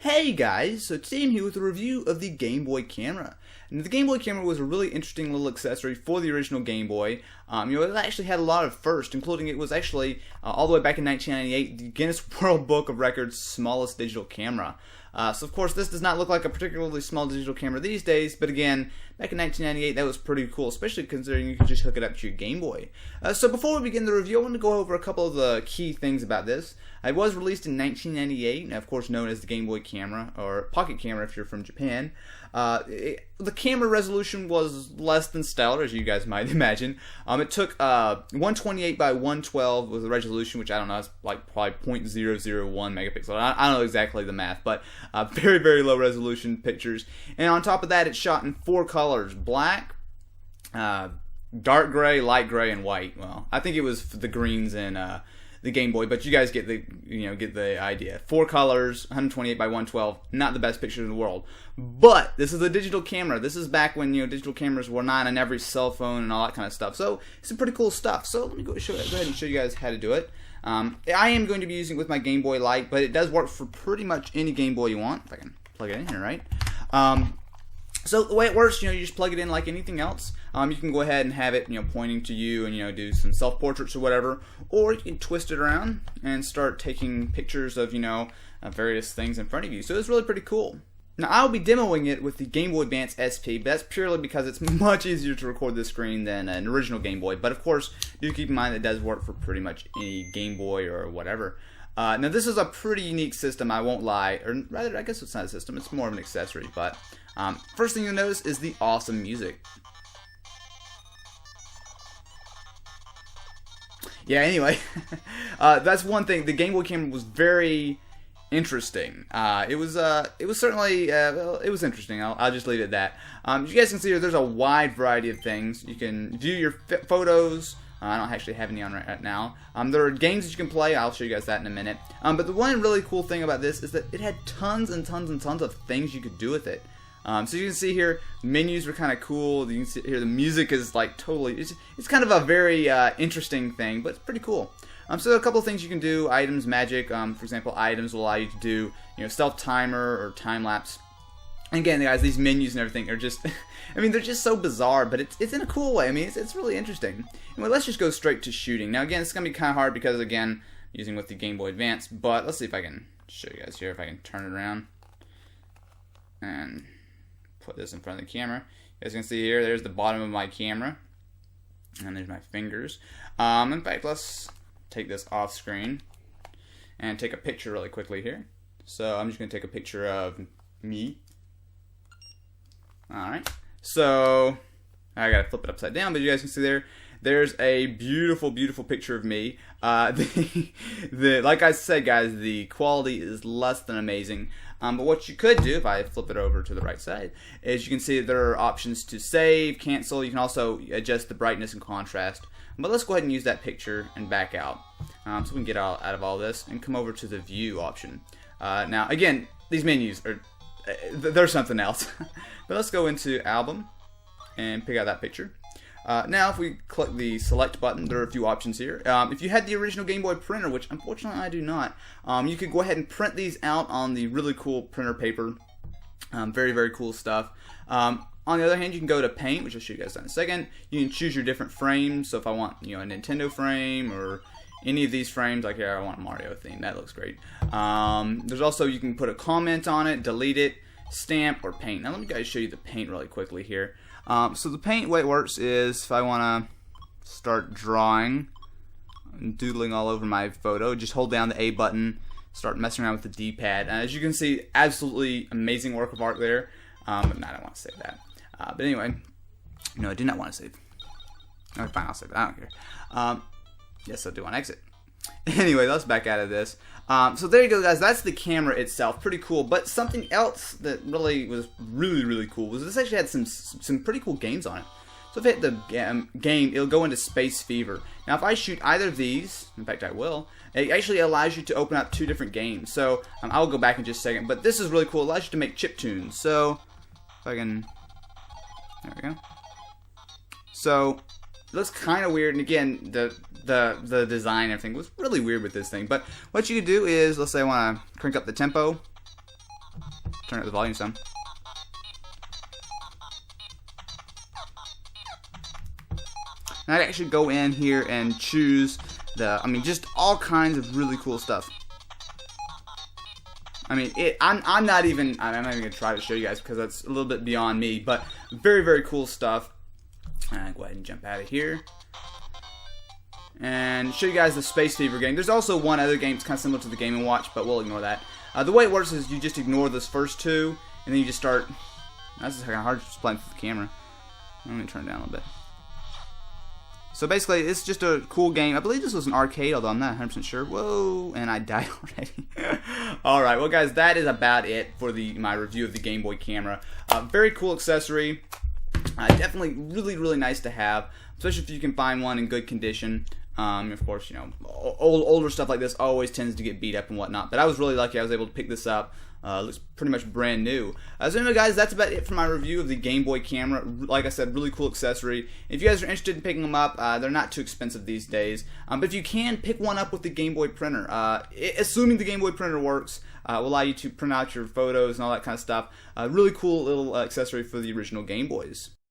Hey guys, so today I'm here with a review of the Game Boy camera. And the Game Boy camera was a really interesting little accessory for the original Game Boy. It actually had a lot of firsts, including it was actually, all the way back in 1998, the Guinness World Book of Records smallest digital camera. So of course this does not look like a particularly small digital camera these days, but again, back in 1998 that was pretty cool, especially considering you could just hook it up to your Game Boy. So before we begin the review, I want to go over a couple of the key things about this. It was released in 1998, of course known as the Game Boy camera, or Pocket camera if you're from Japan. The camera resolution was less than stellar, as you guys might imagine. It took 128 by 112 was the resolution, which I don't know, it's like probably 0.001 megapixel. I don't know exactly the math, but very, very low resolution pictures. And on top of that, it's shot in 4 colors: black, dark gray, light gray, and white. Well, I think it was the greens and the Game Boy, but you guys get the idea. 4 colors, 128 by 112, not the best picture in the world. But this is a digital camera. This is back when digital cameras were not on every cell phone and all that kind of stuff. So it's some pretty cool stuff. So let me go ahead and show you guys how to do it. I am going to be using it with my Game Boy Light, but it does work for pretty much any Game Boy you want. If I can plug it in here, right? So the way it works, you just plug it in like anything else. You can go ahead and have it, pointing to you and, do some self-portraits or whatever. Or you can twist it around and start taking pictures of, various things in front of you. So it's really pretty cool. Now, I'll be demoing it with the Game Boy Advance SP, but that's purely because it's much easier to record this screen than an original Game Boy. But of course, do keep in mind that it does work for pretty much any Game Boy or whatever. Now, this is a pretty unique system, I won't lie. Or rather, I guess it's not a system, it's more of an accessory. But first thing you'll notice is the awesome music. Yeah, anyway, that's one thing. The Game Boy camera was very interesting. It was certainly, it was interesting. I'll just leave it at that. You guys can see here, there's a wide variety of things. You can view your photos. I don't actually have any on right now. There are games that you can play. I'll show you guys that in a minute. But the one really cool thing about this is that it had tons and tons and tons of things you could do with it. So you can see here, menus were kind of cool. You can see here the music is like totally, it's kind of a very interesting thing, but it's pretty cool. So there are a couple of things you can do. Items, magic, for example, items will allow you to do, stealth timer or time lapse. And again, guys, these menus and everything are just, they're just so bizarre, but it's in a cool way. It's really interesting. Anyway, let's just go straight to shooting. Now again, it's going to be kind of hard because, again, using with the Game Boy Advance, but let's see if I can show you guys here, if I can turn it around and put this in front of the camera. You guys can see here, there's the bottom of my camera, and there's my fingers. In fact, let's take this off screen and take a picture really quickly here. So I'm just going to take a picture of me. Alright, so I gotta flip it upside down, but you guys can see there's a beautiful, beautiful picture of me. Like I said, guys, the quality is less than amazing. But what you could do, if I flip it over to the right side, is you can see that there are options to save, cancel. You can also adjust the brightness and contrast. But let's go ahead and use that picture and back out. So we can get out of all this and come over to the view option. Now, again, these menus are, they're something else. But let's go into album and pick out that picture. Now if we click the select button, there are a few options here. If you had the original Game Boy printer, which unfortunately I do not, you could go ahead and print these out on the really cool printer paper. Very, very cool stuff. On the other hand, you can go to paint, which I'll show you guys in a second. You can choose your different frames. So if I want, a Nintendo frame or any of these frames, like here I want a Mario theme, that looks great. There's also, you can put a comment on it, delete it, stamp, or paint. Now let me guys show you the paint really quickly here. So the paint, way it works is, if I want to start drawing and doodling all over my photo, just hold down the A button, start messing around with the D-pad. As you can see, absolutely amazing work of art there. But no, I don't want to save that. But anyway, no, I do not want to save. Okay, fine, I'll save it. I don't care. Yes, I do want to exit. Anyway, let's back out of this. So there you go, guys. That's the camera itself. Pretty cool. But something else that really was really cool was this actually had some pretty cool games on it. So if I hit the game, it'll go into Space Fever. Now, if I shoot either of these, in fact, I will, it actually allows you to open up 2 different games. So I'll go back in just a second. But this is really cool. It allows you to make chiptunes. So if I can, there we go. So it looks kind of weird, and again, the design and everything was really weird with this thing. But what you could do is, let's say I want to crank up the tempo. turn up the volume some. And I'd actually go in here and choose I mean, just all kinds of really cool stuff. I mean, I'm not even gonna try to show you guys because that's a little bit beyond me, but very, very cool stuff. Go ahead and jump out of here and show you guys the Space Fever game. There's also one other game that's kind of similar to the Game & Watch, but we'll ignore that. The way it works is you just ignore those first two, and then you just start. That's just kind of hard to explain through the camera. Let me turn it down a little bit. So basically, it's just a cool game. I believe this was an arcade, although I'm not 100% sure. Whoa, and I died already. Alright, well guys, that is about it for my review of the Game Boy camera. Very cool accessory. Definitely really, really nice to have, especially if you can find one in good condition. Of course, you know, older stuff like this always tends to get beat up and whatnot. But I was really lucky I was able to pick this up. Looks pretty much brand new. So anyway, guys, that's about it for my review of the Game Boy camera. Like I said, really cool accessory. If you guys are interested in picking them up, they're not too expensive these days. But if you can, pick one up with the Game Boy printer. Assuming the Game Boy printer works, will allow you to print out your photos and all that kind of stuff. Really cool little accessory for the original Game Boys.